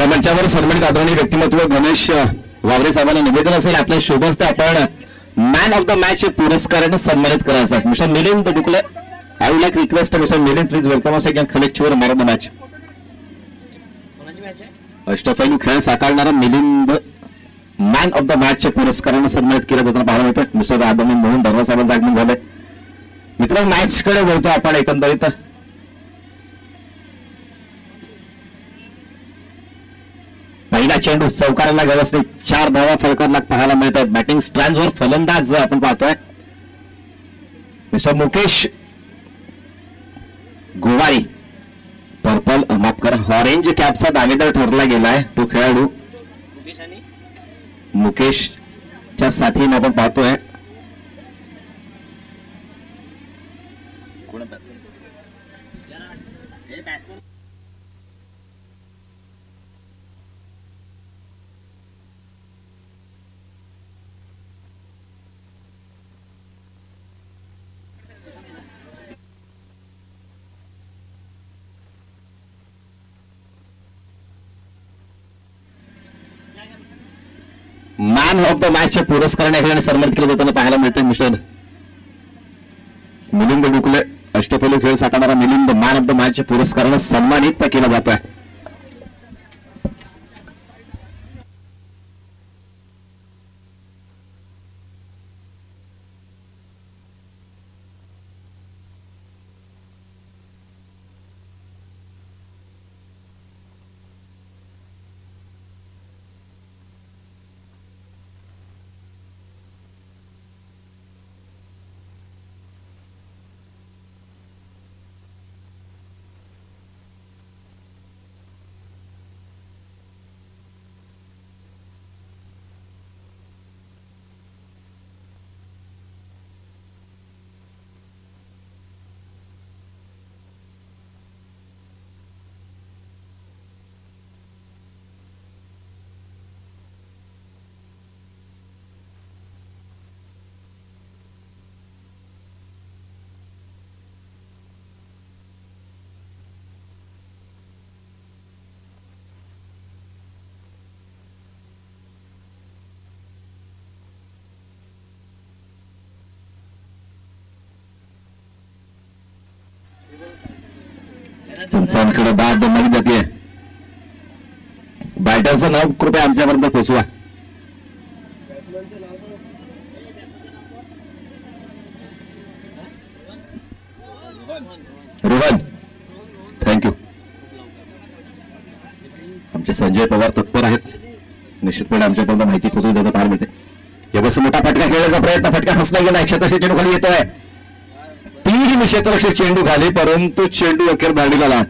मंचावर सन्मानित आदरणीय व्यक्तिमत्व गणेश वावरे साहेबांना निवेदन असेल आपल्या शोभस्ते आपण मॅन ऑफ द मॅच पुरस्काराने सन्मानित करायचं आहे. Mister Milind Dukle, I would like request mister Milind please welcome us again collect your man of the match. अष्टपैलू खेळ साकारणारा Milind man of the match पुरस्काराने सन्मानित केलं जाताना पाहायला मिळतं. मिस्टर आदमी मोहन धर्मा साहेबांचं आगमन झालंय. मित्रांनो मॅच कडे वळतो आपण एकंदरीत. पहिला चेंडू चौकाराला व्यवस्थित 4 धावा फलकाला पाहायला मिळत आहेत. बॅटिंग स्ट्रँडवर फलंदाज आपण पाहतोय मिस्टर मुकेश गोवारी. पर्पल माफ करा ऑरेंज कॅपचा दावेदार ठरला गेलाय तो खेळाडू मुकेशच्या साथीने आपण पाहतोय. मॅन ऑफ द मॅचच्या पुरस्काराने या ठिकाणी सन्मानित केलं जाताना पाहायला मिळतं मिस्टर मिलिंद डुकले. अष्टपैलू खेळ साकारणारा Milind man of the match पुरस्काराने सन्मानित केला जातोय. पंचांकडे बाद दमली जाते. बॅटरचं नाव कृपया आमच्यापर्यंत पोहोचवा. रोहन थँक्यू. आमचे संजय पवार तत्पर आहेत. निश्चितपणे आमच्यापर्यंत माहिती पोहोचवून देता पाहायला मिळते. यावेळेस मोठा फटका खेळण्याचा प्रयत्न फटका फसला गेला. क्षेत्ररक्षक चेंडू खाली येतोय. 3 क्षेत्ररक्षक चेंडू खाली परंतु चेंडू अखेर दांडीला आला.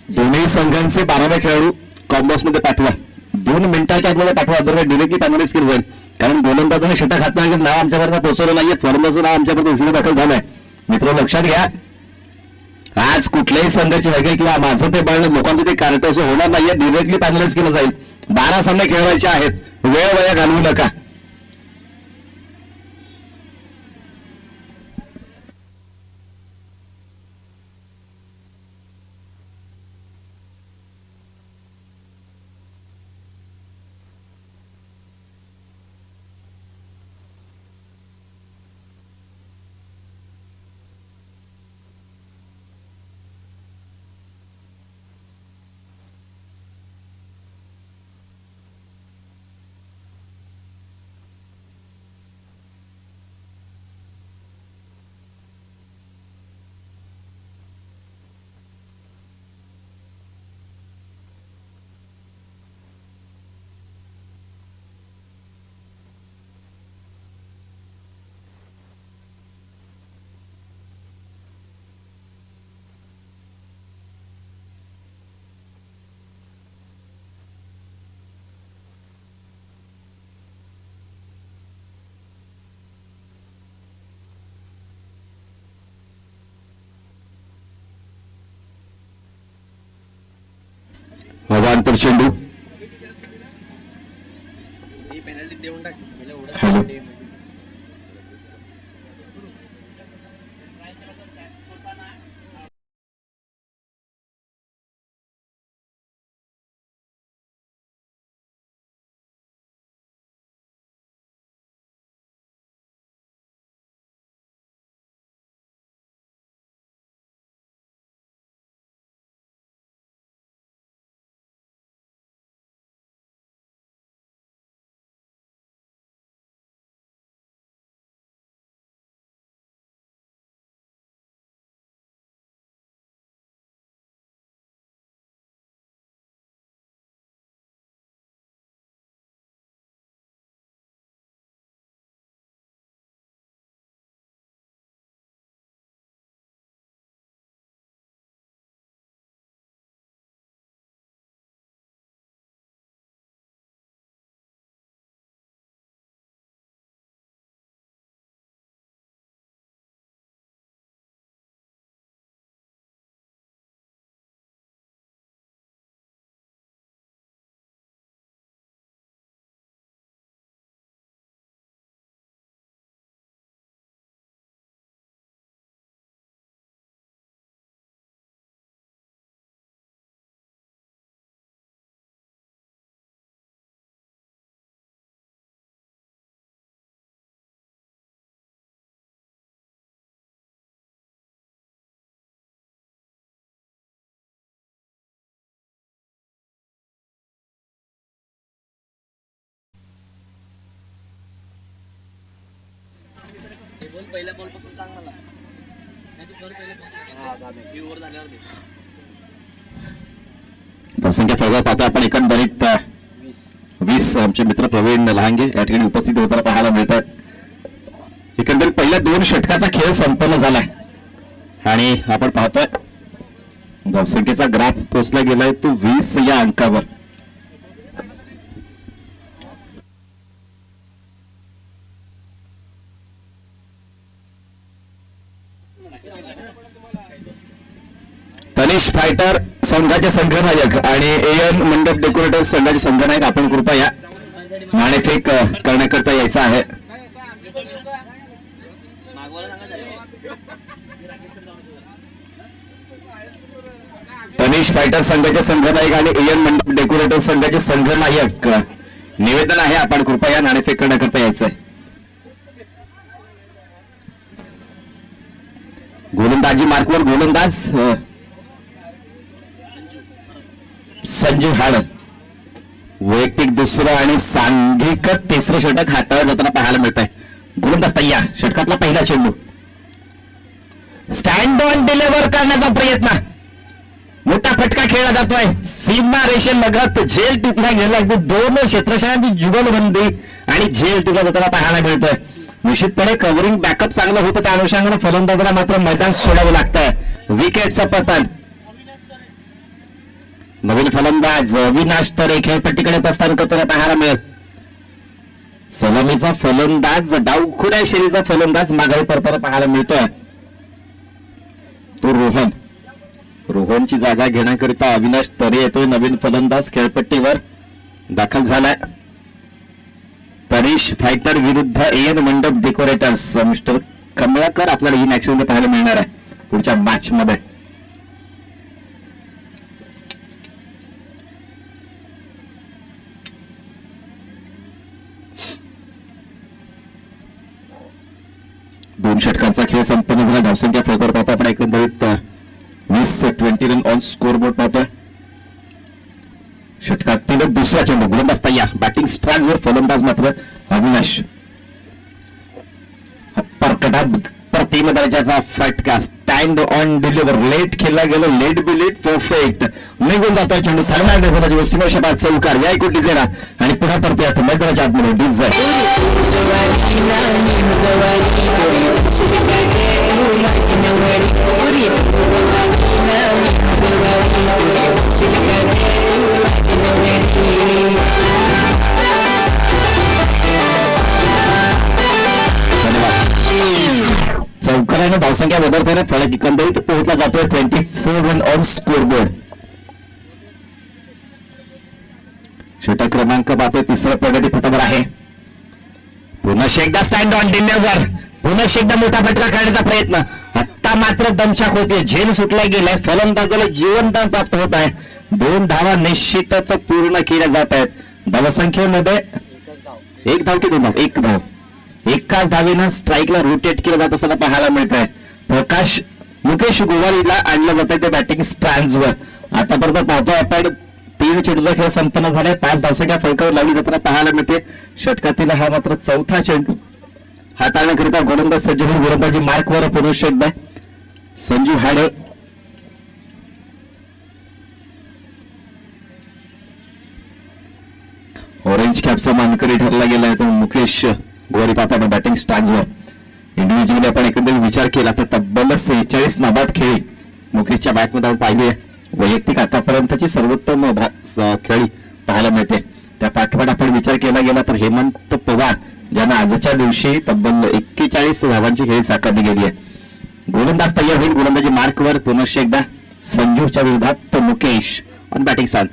दोन्ही संघांचे 12वे खेळाडू कॉम्बॉक्स मध्ये पाठवा. 2 मिनिटाच्या आतमध्ये पाठवा. अदरवाईज डिरेक्टली पॅनलाइज केलं जाईल. कारण गोलंदाजाने षटक हाताळण्याचं नाव आमच्यापर्यंत पोहोचवलं नाहीये. फलंदाजाचं नाव आमच्यापर्यंत उशिरा दाखल झालंय. मित्र लक्षात घ्या आज कुठल्याही संघाची वगैरे किंवा माझं ते बळणं लोकांचं ते कार्ट असं होणार नाहीये. डिरेक्टली पॅनलाइज केलं जाईल. 12 सामने खेळवायचे आहेत. वेळ वया घालवू नका. अंतर चेंडू. हॅलो. पहिल्या बॉल पासून सांग मला. धावसंख्या फळगाव पाहतो आपण. एकंदरीत 20 आमचे मित्र प्रवीण लहांगे या ठिकाणी उपस्थित होताना पाहायला मिळतात. एकंदरीत पहिल्या 2 षटकाचा खेळ संपन्न झालाय आणि आपण पाहतोय धावसंख्येचा ग्राफ पोचला गेलाय तो 20 या अंकावर. तनिष फायटर संघाचे संघनायक आणि एएन मंडप डेकोरेटर संघाचे संघनायक आपण कृपया नाणेफेक करण्याकरता यायचं आहे. तनिष फायटर संघाचे संघनायक आणि एएन मंडप डेकोरेटर संघाचे संघनायक निवेदन आहे आपण कृपया नाणेफेक करण्याकरता यायचं आहे. गोलंदाजी मार्कवर गोलंदाज संजू हाड वैयक्तिक दुसरं आणि सांघिक तिसरं षटक हाताळत जाताना पाहायला मिळत आहे. गोलंदाज तयार. षटकातला पहिला चेंडू स्टँड ऑन डिलिव्हर करण्याचा प्रयत्न. मोठा फटका खेळला जातोय. सीमा रेषेलगत झेल टिपला गेला. दोन क्षेत्रक्षणाची जुगलबंदी आणि झेल टिपला जाताना पाहायला मिळतोय. निश्चितपणे कव्हरिंग बॅकअप चांगलं होतं त्या अनुषंगाने फलंदाजाला मात्र मैदान सोडावं लागतंय. विकेटचं पतन. नवीन फलंदाज अविनाश तरे खेळपट्टीकडे प्रस्थान करताना पाहायला मिळेल. सलामीचा फलंदाज डावखुऱ्या शैलीचा फलंदाज माघारी परताना पाहायला मिळतोय तो रोहन. रोहनची जागा घेण्याकरिता अविनाश तरे येतोय. नवीन फलंदाज खेळपट्टीवर दाखल झालाय. तनिष फायटर विरुद्ध एएन मंडप डेकोरेटर्स. मिस्टर कमळाकर आपल्याला इन ऍक्शन मध्ये पाहायला मिळणार आहे पुढच्या मॅच मध्ये. दोन षटकांचा खेळ संपन्न झाला. धावसंख्या फळकर पाहतो आपण. एकंदरीत 20 रन ऑन स्कोर बोर्ड पाहतोय. षटकातील दुसरा चेंडू. गोलंदाज तयार. बॅटिंग स्ट्राईकवर फलंदाज मात्र अविनाश. प्रतिम दर्जाचा फटका. Stand on deliver. लेट खेळला गेलो. लेट बी लेट परफेक्ट. निघून जातोय चेंडू. थर्ड सीमाशबाद चौकार. या इकडे डिझेरा आणि पुन्हा परतूया मैदानाच्या आतमध्ये डिझेल. चौकाराने धावसंख्या बदलताना फलक एकंदरीत पोहोचला जातोय 24 रन ऑन स्कोर बोर्ड. षटक क्रमांक पाहतोय तिसरं प्रगती पथावर आहे. पुन्हा एकदा स्टँड ऑन डिलिव्हर, पुन्हा एकदा मोठा फटका काढण्याचा प्रयत्न. आता मात्र दमछाक होते, झेल सुटला गेलाय, फलंदाजाला जीवनदान प्राप्त होत आहे. 2 धावा निश्चितच पूर्ण केल्या जात आहेत. धावसंख्येमध्ये एक धाव की 2 धाव? एक धाव. एकाच धावेनं स्ट्राईकला रोटेट केलं जात असताना पाहायला मिळत आहे. मुकेश गोवारीला आणलं जात आहे त्या बॅटिंग स्टँड्सवर. आतापर्यंत पाहतोय आपण 3 चेंडूचा खेळ संपन्न झालाय. 5 धावसंख्या फलकावर लावली जाताना पाहायला मिळते. षटकातील हा मात्र 4था चेंडू हाताळण्याकरिता गोलंदाज सज्ज होऊन गोलंदाजी मार्कवर पुरुष एकदा संजू हाडे. ऑरेंज कॅपचा मानकरी ठरला गेला आहे तो मुकेश गोवारी पाहता बॅटिंग स्टँड्सवर. इंडिव्हिज्युअली आपण एकंदरीत विचार केला तर तब्बल 46 नाबाद खेळी मुकेशच्या बॅटमध्ये आपण पाहिली आहे. वैयक्तिक आतापर्यंतची सर्वोत्तम खेळी पाहायला मिळते. त्या पाठोपाठ आपण विचार केला गेला तर हेमंत पवार ज्यांना आजच्या दिवशी तब्बल 41 धावांची खेळी साकारली गेली आहे. गोलंदाज तयार होईल. गोलंदाजी मार्कवर पुनश्च एकदा संजूच्या विरोधात मुकेश ऑन बॅटिंग स्टँड.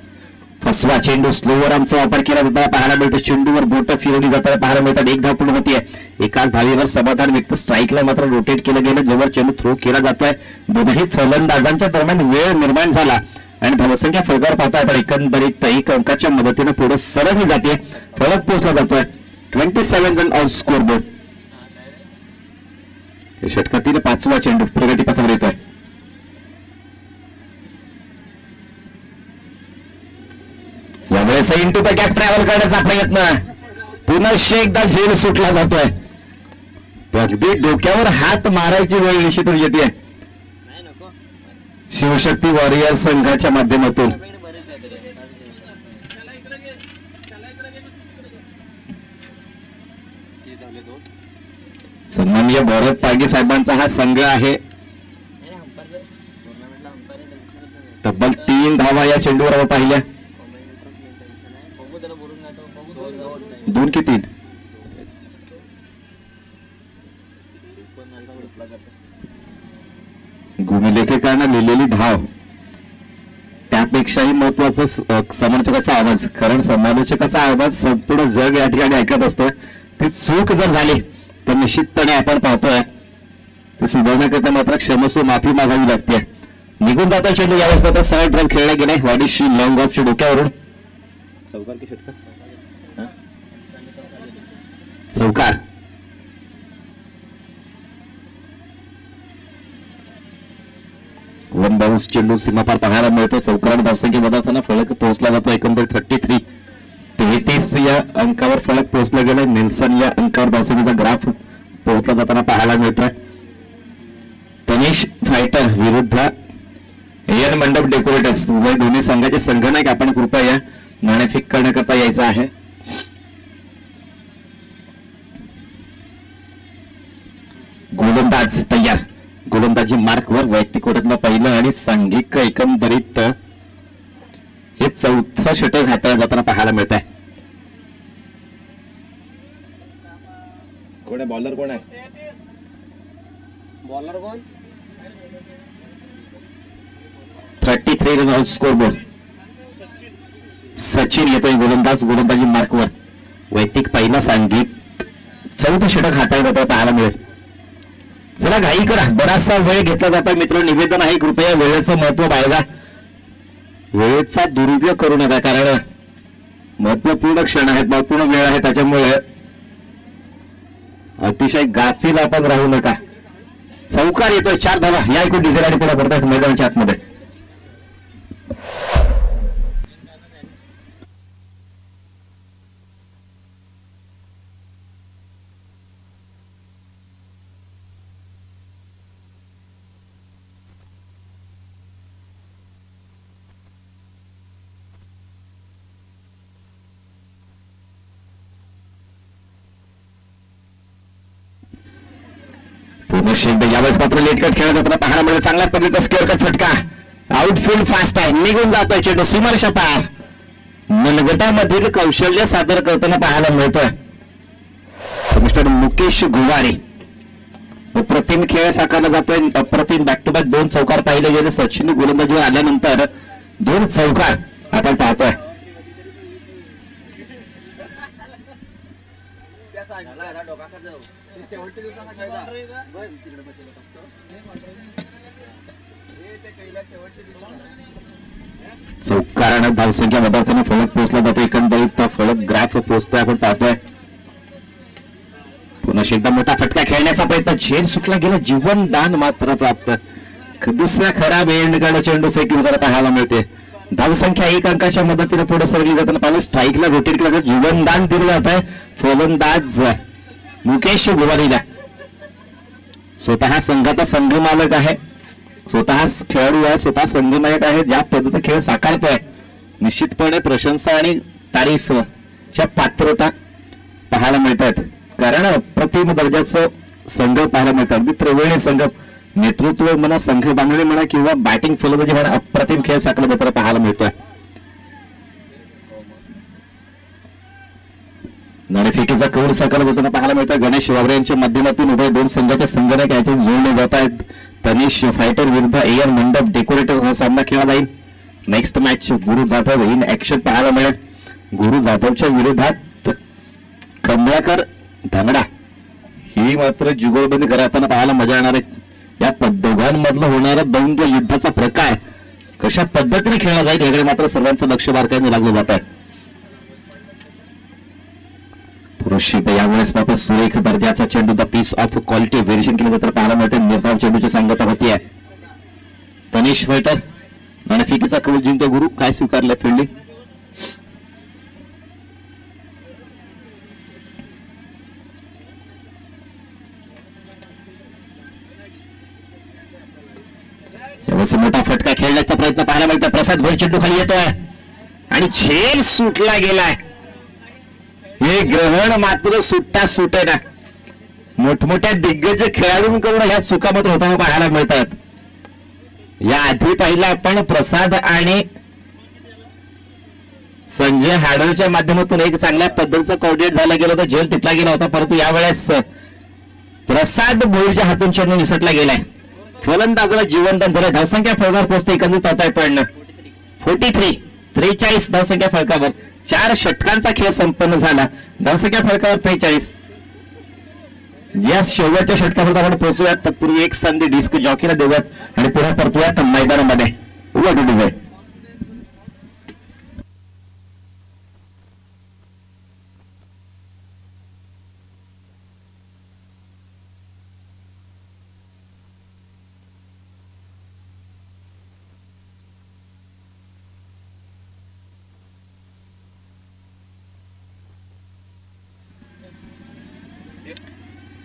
फसवा चेंडू स्लोवर आमचा वापर केला जाताना पाहायला मिळतो. चेंडूवर बोट फिरवली जाताना पाहायला मिळतात. एक धाव पूर्ण होतीये. एकाच धावेवर समाधान व्यक्त. स्ट्राईकला मात्र रोटेट केलं गेलं जेव्हा चेंडू थ्रो केला जातोय. दोनही फलंदाजांच्या दरम्यान वेळ निर्माण झाला आणि धावसंख्या फलकावर पाहतोय आपण एकंदरीत 1 अंकाच्या मदतीने पुढे सरकली जाते. फलक पोहोचला जातोय 27 रन ऑन स्कोर बोर्ड. षटकातील 5वा चेंडू प्रगती पथावर येतोय. यावेळेस इंटू द गॅप ट्रॅव्हल करण्याचा प्रयत्न. पुन्हा एकदा झेल सुटला जातोय. अगदी डोक्यावर हात मारायची वेळ निश्चितच येते नाही नको. शिवशक्ती वॉरियर संघाच्या माध्यमातून. बरेच आहे तरी. सन्माननीय भरत पागे साहेबांचा हा संघ आहे. तब्बल 3 धावा या चेंडूवर आपण पाहिल्या. 2 की 3? भूमिलेखकांना लिहिलेली धाव त्यापेक्षाही महत्वाचं समर्थकाचा आवाज. कारण समालोचकाचा आवाज संपूर्ण जग या ठिकाणी ऐकत असतं. ती चूक जर झाली तर निश्चितपणे आपण पाहतोय ते सुधारण्याकरिता मात्र क्षमस्व माफी मागावी लागते. निघून जाता चेंडू यावेळेस मात्र सरळ ड्राईव्ह खेळला गेलाय. वाडीशी लॉंग ऑफच्या डोक्यावरून चौकार की षटकार? चौकार. वन बाउन्स चेंडू सीमापार पाहायला मिळतो. चौकाराने धावसंख्या बदलताना फलक पोहोचला जातो. एकंदरीत 33 या अंकावर फलक पोहोचला गेलाय. नेल्सन या अंकावर धावसंख्येचा ग्राफ पोहोचला जाताना पाहायला मिळतोय. तनिष फायटर विरुद्ध एन मंडप डेकोरेटर्स उभय दोन्ही संघाचे संघनायक आपण कृपया या नाणेफेक करण्याकरता यायचं आहे. गोलंदाज तयार. गोलंदाजी मार्कवर. वैयक्तिक कोट्यातलं पहिलं आणि सांघिक एकंदरीत हे 4थं षटक हाताळलं जाताना पाहायला मिळत आहे. कोण आहे बॉलर? कोण आहे बॉलर? कोण? 33 run on score board. Sachin येतोय गोलंदाज. गोलंदाजी मार्कवर. वैयक्तिक पहिला सांघिक 4थं षटक हाताळलं जाताना पाहायला मिळेल. चला घाई करा. बराचसा वेळ घेतला जातो मित्र. निवेदन आहे कृपया वेळेचं महत्व बाळगा. वेळेचा दुरुपयोग करू नका. कारण महत्वपूर्ण क्षण आहेत, महत्वपूर्ण वेळ आहे. त्याच्यामुळे अतिशय गाफील आपण राहू नका. चौकार येतोय. 4 धावा या ऐकून डिझेल आणि पुन्हा पडतात मैदानाच्या आतमध्ये. यावेळेस मात्र लेटकट खेळत जाताना पाहायला मिळेल. चांगल्या पद्धतीचा स्क्वेअर कट फटका. आउटफील्ड फास्ट आहे. निघून जातोय चेंडू सीमारेषा पार. मनगटामधील कौशल्य सादर करताना पाहायला मिळतोय मिस्टर मुकेश गुवारी. अप्रतिम खेळ साकारला जातोय. अप्रतिम बॅक टू बॅक 2 चौकार पाहिले गेले. सचिन गोलंदाजीवर आल्यानंतर 2 चौकार आपण पाहतोय. चौकारानं धावसंख्या पदार्थाने फलक पोहोचला जातो. एकंदरीत फलक ग्राफ पोहोचतोय आपण पाहतोय. पुन्हा एकदा मोठा फटका खेळण्याचा प्रयत्न, झेल सुटला गेला, जीवनदान मात्र प्राप्त. दुसरा खराब एंडकडे चेंडू फेकी उतारा पाहायला मिळते. धावसंख्या 1 अंकाच्या मदतीने पुढे सरकली जाताना पाहिलं. स्ट्राईकला रोटेट केलं जातं, जीवनदान दिलं जात आहे फलंदाज मुकेश गुवारीला. स्वतः संघाचा संघमालक आहे, स्वतः खेळाडू आहे, स्वतः संघनायक आहे. ज्या पद्धतीने खेळ साकारतोय निश्चितपणे प्रशंसा आणि तारीफच्या पात्रता पाहायला मिळतात. कारण अप्रतिम दर्जाचं संघ पाहायला मिळतं. अगदी त्रिवेणी संघ, नेतृत्व म्हणा, संघ बांधणी म्हणा किंवा बॅटिंग फलंदाजी म्हणा, अप्रतिम खेळ साकारला जाताना पाहायला मिळतोय. नाणेफेकीचा कौल साकारला जाताना पाहायला मिळतोय. गणेश वावरे यांच्या माध्यमातून उभय दोन संघाच्या संघनायक याच्यात जोडले जात आहेत. तनिष फायटर विरुद्ध एआर मंडप डेकोरेटर हा सामना खेळला जाईल. Next match Guru Jadhav in action पाहायला मिळेल. गुरु जाधवच्या विरोधात कमलाकर धांगडा ही मात्र जुगलबंदी करताना पाहायला मजा येणार आहे. या दोघांमधलं होणारा द्वंद्व युद्धाचा प्रकार कशा पद्धतीने खेळला जाईल याकडे मात्र सर्वांचं लक्ष बारकाईने लागलं जात आहे. पुरुष यावेळेस मात्र सुरेख दर्जाचा चेंडू the piece of quality variation केलं जातं पाहायला मिळते. निर्धाव चेंडूची सांगता होती आहे. तनिष फायटर नाणेफेकीचा कौल जिंकतो. गुरु काय स्वीकारलं फिल्डिंग? यावेळेस मोठा फटका खेळण्याचा प्रयत्न पाहायला मिळतो. प्रसाद भर चेंडू खाली येतोय आणि झेल सुटला गेलाय. हे ग्रहण मात्र सुटता सुटेना. मोठमोठ्या दिग्गज खेळाडूंकडून ह्या चुका मात्र होताना पाहायला मिळतात. या आधी पाहिलं आपण प्रसाद आणि संजय हाडलच्या माध्यमातून एक चांगल्या पद्धतीचं कोऑर्डिनेट झालं गेलं होतं, झेल टिपला गेला होता. परंतु यावेळेस प्रसाद भोईरच्या हातून चेंडू निसटला गेलाय. फलंदाजाला जीवनदान झालं. धावसंख्या फळकावर पोहोचते एकंदरीत होत आहे. पण 43 धावसंख्या फळकावर 4 षटकांचा खेळ संपन्न झाला. धावसंख्या फळकावर 43. या शेवटच्या षटकापर्यंत आपण पोहोचूयात. तत्पूर्वी एक संधी डिस्क जॉकीला देऊयात आणि पुढे परतूयात मैदानामध्ये. व्हॉट इट इज आहे.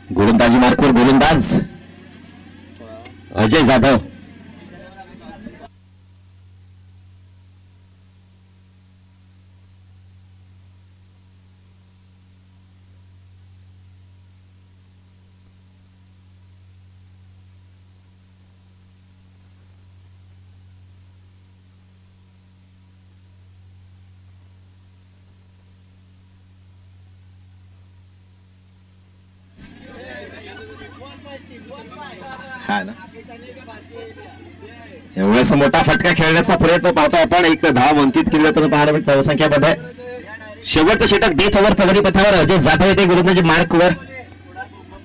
गोलंदाजी मार्कवर गोलंदाज अजय जाधव. हा ना, एवढ्याच मोठा फटका खेळण्याचा प्रयत्न पाहतो आपण. एक धाव अंकित केली जाताना पाहायला मिळते धावसंख्यामध्ये. शेवटचं षटक डेथ ओव्हर प्रगती पथावर अजय जाधव येते गोलंदाजी मार्कवर.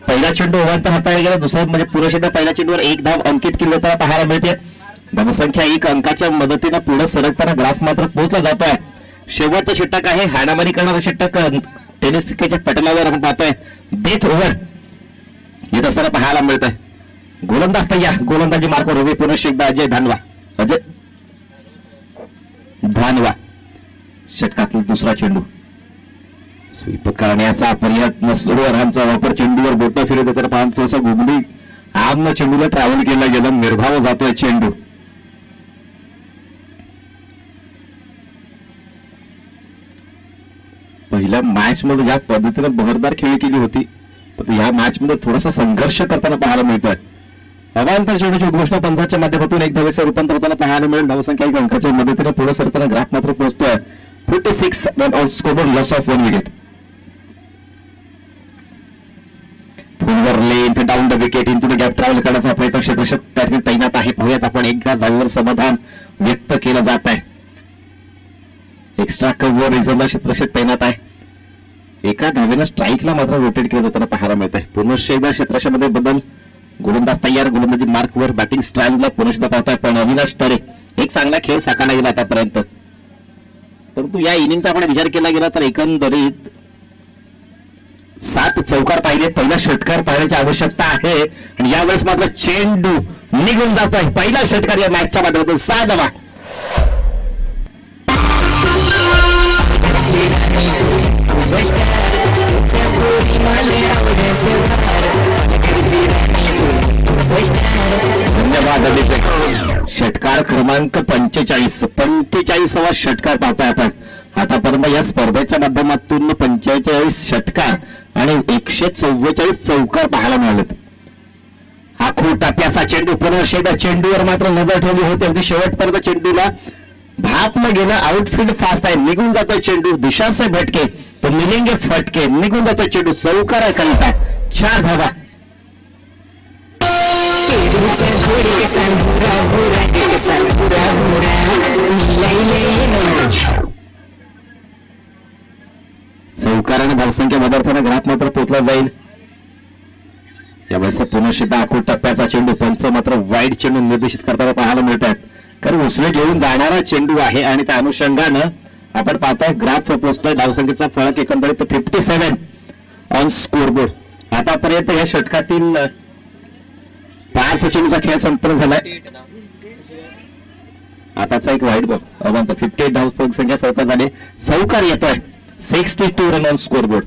पहिला चेंडू ओव्हर हाताळला गेला. दुसरा म्हणजे पुरुष पहिल्या चेंडूवर एक धाव अंकित केली जाताना पाहायला मिळते. धावसंख्या 1 अंकाच्या मदतीने पुढे सरकताना ग्राफ मात्र पोहोचला जातोय. शेवटचं षटक आहे, हाणामारी करणारं षटक टेनिसच्या पटलावर आपण पाहतोय. डेथ ओव्हर येत असताना पाहायला मिळत आहे. गोलंदाज तयार. गोलंदाजी मार्कवर होते पुनश्च एकदा अजय धानवा. षटकातला दुसरा चेंडू स्वीप करण्याचा प्रयत्न स्लोअरांचा वापर. चेंडूवर बोट फिरत तर पाहून थोडासा घुमली आमनं चेंडूला ट्रॅव्हल केला गेला. निर्धाव जातोय चेंडू. पहिल्या मॅच मध्ये ज्या पद्धतीने बहरदार खेळी केली होती, पण या मॅच मध्ये थोडासा संघर्ष करताना पाहायला मिळतोय. अवांतर चेंडूच्या उद्घोषणा पंचाच्या माध्यमातून एक धावेचे रूपांतर होताना पाहायला मिळेल. धावसंख्या 1 अंकाच्या मदतीने पुढे सरताना ग्राफ मात्र पोहोचतोय 46 run on score, loss of 1 wicket. Fuller length down the wicket into the gap travel करण्याचा प्रयत्न क्षेत्ररक्षक तैनात आहे. पाहूयात आपण. एका जागेवर समाधान व्यक्त केलं जात आहे. एक्स्ट्रा कव्हर रिझर्व्हला क्षेत्ररक्षक तैनात आहे. एका धावेनं स्ट्राईकला मात्र रोटेट केलं जाताना पाहायला मिळत आहे. पुनश्च एकदा क्षेत्राच्या मध्ये बदल. गोलंदाज तयार, गोलंदाजी मार्कवर, बॅटिंग स्टाईलला पुनश्च पाहताय. पण अविनाश तरे एक चांगला खेळ साकारला गेला आतापर्यंत. परंतु या इनिंगचा आपण विचार केला गेला तर एकंदरीत 7 चौकार पाहिले, पहिला षटकार पाहण्याची आवश्यकता आहे. आणि यावेळेस मात्र चेंडू निघून जातोय. पहिला षटकार या मॅचच्या माध्यमातून 6 धावा. धन्यवाद अभिषेक. षटकार क्रमांक 45वा षटकार पाहतोय आपण आतापर्यंत या स्पर्धेच्या माध्यमातून. 45 षटकार आणि 144 चौकार पाहायला मिळालेत. आखू टाप्याचा चेंडू, पुनश्च एकदा चेंडूवर मात्र नजर ठेवली होती. अगदी शेवटपर्यंत चेंडूला भापलं गेलं. आउटफील्ड फास्ट आहे, निघून जातोय चेंडू. दिशा से भटके तो मिलेंगे फटके, निघून जातोय चेंडू. चौकार आहे कलिता. 4 धावा. चौकार आणि धावसंख्या बदलताना ग्राफ मात्र पोचला जाईल. यावेळेस पुनश्च आखूड टप्प्याचा चेंडू. पंच मात्र वाईड चेंडू निर्देशित करताना पाहायला मिळत आहेत. कारण उसळे घेऊन जाणारा चेंडू आहे आणि त्या अनुषंगानं आपण पाहतोय ग्राफ पोचतोय. धावसंख्येचा फरक एकंदरीत 57 ऑन स्कोरबोर्ड. आतापर्यंत या षटकातील 5 चेंडूचा खेळ संपन्न झालाय. आताचा एक वाईट बॉल. 58 धाव संख्या फरक झाले. चौकार येतोय. 62 रन ऑन स्कोरबोर्ड.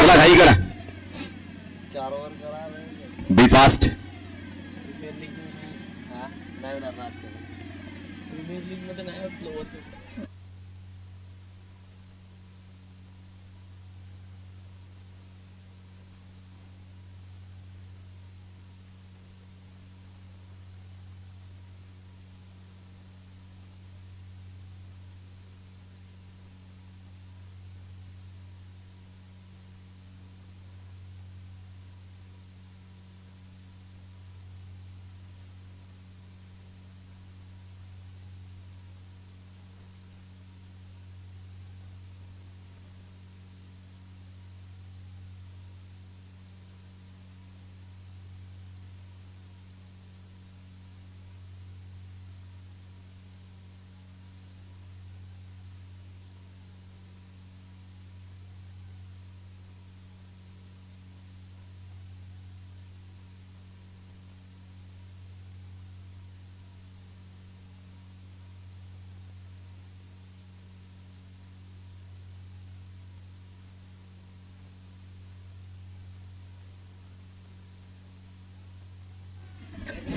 चला घाई करा. बी फास्ट. प्रीमियर लीग मध्ये नाही होत.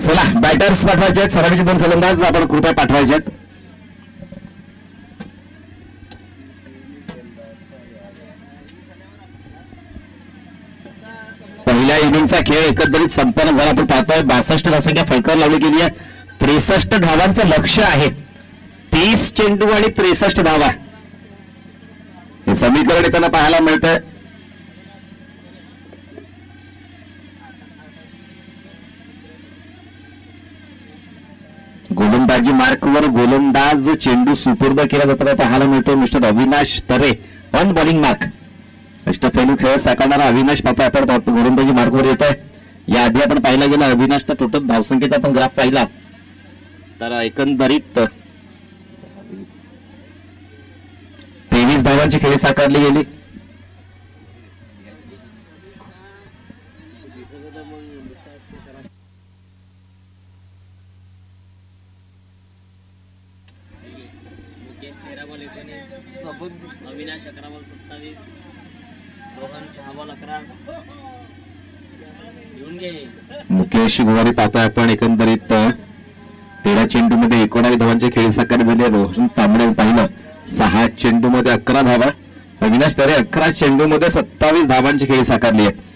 चला बॅटर्स पाठवायचे आहेत. सरावीचे 2 फलंदाज आपण कृपया पाठवायचे आहेत. पहिल्या इनिंगचा खेळ एकंदरीत संपन्न झाला. आपण पाहतोय 62 धावसंख्या फलकावर लावली गेली आहे. 63 धावांचं लक्ष्य आहे. 30 चेंडू आणि 63 धावा हे समीकरण येताना पाहायला मिळतंय. गोलंदाजी मार्कवर गोलंदाज चेंडू सुपूर्द केला जाताना पाहायला मिळतो. Mister Avinash Tare on bowling mark. अष्टपैलू खेळ साकारणारा अविनाश पाहतो आपण गोलंदाजी मार्कवर येतोय. याआधी आपण पाहिला गेला अविनाशचा टोटल धावसंख्येचा आपण ग्राफ पाहिला तर एकंदरीत 23 धावांची खेळी साकारली गेली. Mukesh 13 ball 19, Avinash 11 ball 27, Rohan 6 ball 11 घेऊन घे. मुकेश गुवारी पाहतोय आपण. एकंदरीत 13 चेंडूमध्ये 19 धावांचे खेळ साकार झाले. रोहन तांबडे पाहिलं 6 चेंडूमध्ये 11 धावा. अविनाश तरे 11 चेंडूमध्ये 27 धावांची खेळी साकारली आहे.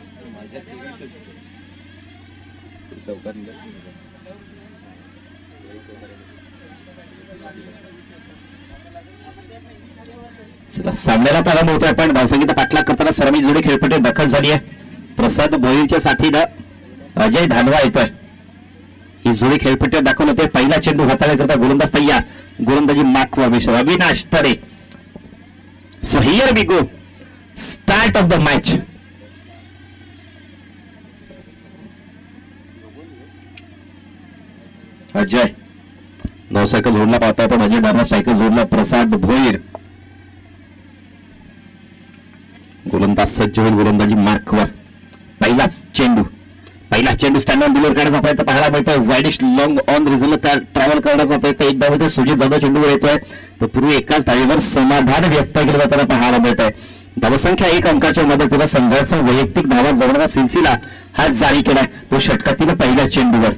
सामन्याला प्रारंभ होतोय. पण धावसंख्येचा पाठलाग करताना सरमी जोडी खेळपट्टी दखल झाली आहे. प्रसाद भोईरच्या साथीनं अजय धानवा येतोय. ही जोडी खेळपट्टीवर दाखवलं होते. पहिला चेंडू हाताळण्याकरता गोलंदाज तयार. गोलंदाजी माखवा Mishra Avinash Tare. So here we go. Start of the match. Ajay धावसंख्या जोडला पाहतो आपण. अजय धानवा स्ट्रायकर जोडला. प्रसाद भोईर गोलंदाज सज्ज होईल. गोलंदाजी मार्कवर. पहिलाच चेंडू स्टँड ऑन डिलिव्हर करण्याचा प्रयत्न पाहायला मिळतोय. वाईडिश लॉंग ऑन रिझनला ट्रॅव्हल करण्याचा प्रयत्न. एक धावेमध्ये सुजित जाधव चेंडूवर येतोय. तर पूर्वी एकाच धावेवर समाधान व्यक्त केलं जाताना पाहायला मिळतंय. धावसंख्या 1 अंकाच्या मदतीनं संघाचा वैयक्तिक धावा जवळचा सिलसिला हा जारी केलाय. तो षटकातील पहिल्या चेंडूवर.